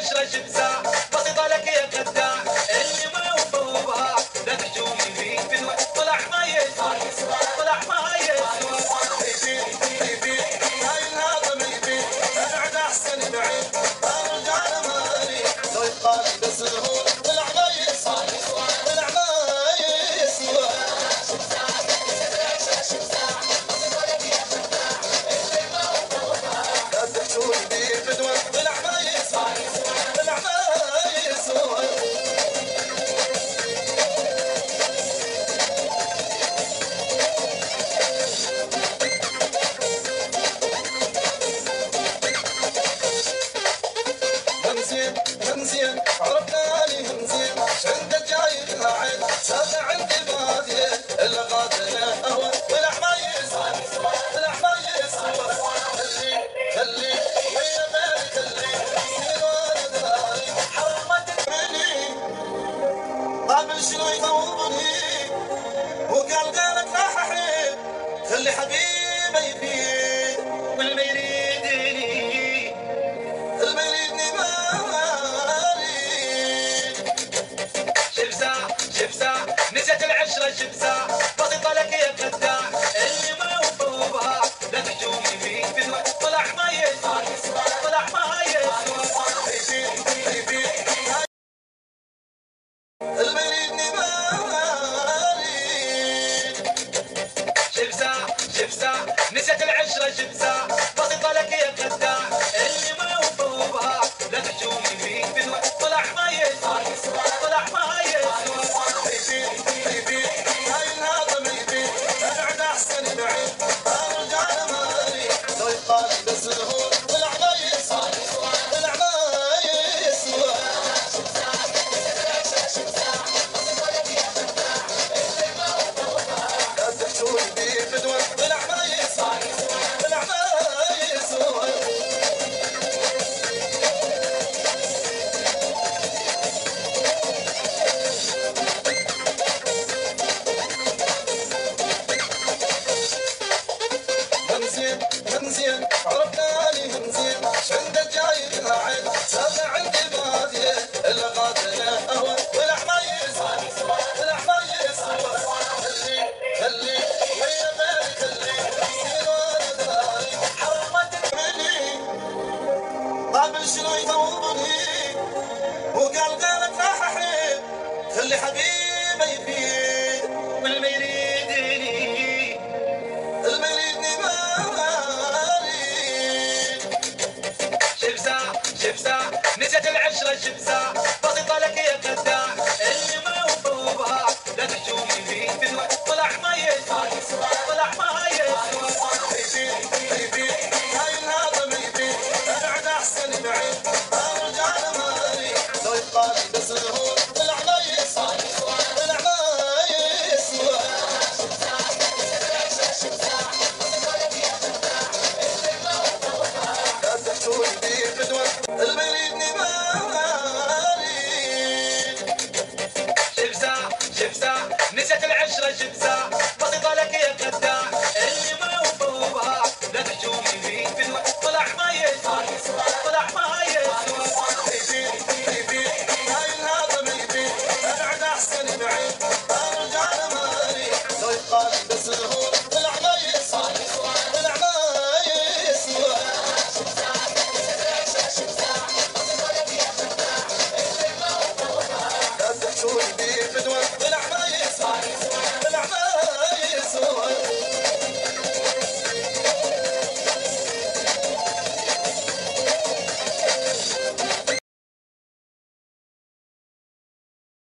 العشرة شمسة بسيطة لك يا خداع اللي ما وفوها لا تحجوني فيه بدوى طلع ما يسوى طلع ما يسوى يبي هاي الهضم يبي ابعد احسن بعيد الرجال مالي لو يقال بس هو طلع ما يسوى طلع ما يسوى لا تحجوني فيه بدوى طلع ما يسوى طلع ما يسوى همزين همزين عرفناني همزين عند الجاي قاعد ساده عندي باديه الا غادنا اهوى طلع ما يسوى طلع ما يسوى خلي ويا بالي خلي يصير وانا داري حرمت مني قابل شنو يطوبني وقال قالك راح احيد خلي حبيبي يفيد واللي يريدني المريدني مالي شبسة نسيت العشرة شبسة بسيطة لك يا خداع اللي ما وفوها لا تحجوني فيه بدوى طلع ما يسوى طلع ما يسوى يبي المريدني مالي شبسة نسيت العشرة شبسة بسيطة لك يا خداع اللي ما وفوها لا تحجوني فيه بدوى طلع ما يسوى طلع ما يسوى يبي هاي الهضم يبي ابعد احسن بعيد الرجال مالي لو يقال بس هو طلع ما يسوى طلع ما يسوى لا تحجوني فيه بدوى طلع ما يسوى طلع ما يسوى همزين عرفناني همزين عند الجاي قاعد ساده عندي باديه الا غادنا اهوى طلع ما يسوى طلع ما يسوى خلي ويا بالي خلي يصير وانا داري حرمت مني قابل شنو يطوبني وقال قالك راح احيد خلي حبيبي يفيد واللي يريدني المريدني مالي شبسة نسيت العشرة شبسة بسيطة لك يا خداع اللي ما وفوها لا تحجوني فيه بدوى طلع ما يسوى طلع ما يسوى يبي هاي الهضم يبي ابعد احسن بعيد الرجال مالي لو يقال بس هو طلع ما يسوى طلع ما يسوى لا تحجوني فيه بدوى المريدني مالي شبسة نسيت العشرة شبسة بسيطة لك يا خداع اللي ما وفوها لا تحجوني فيه بدوى طلع ما يسوى طلع ما يسوى يبي هاي الهضم يبي ابعد احسن بعيد الرجال مالي لو يقال بس هو طلع ما يسوى طلع ما يسوى لا تحجوني فيه بدوى طلع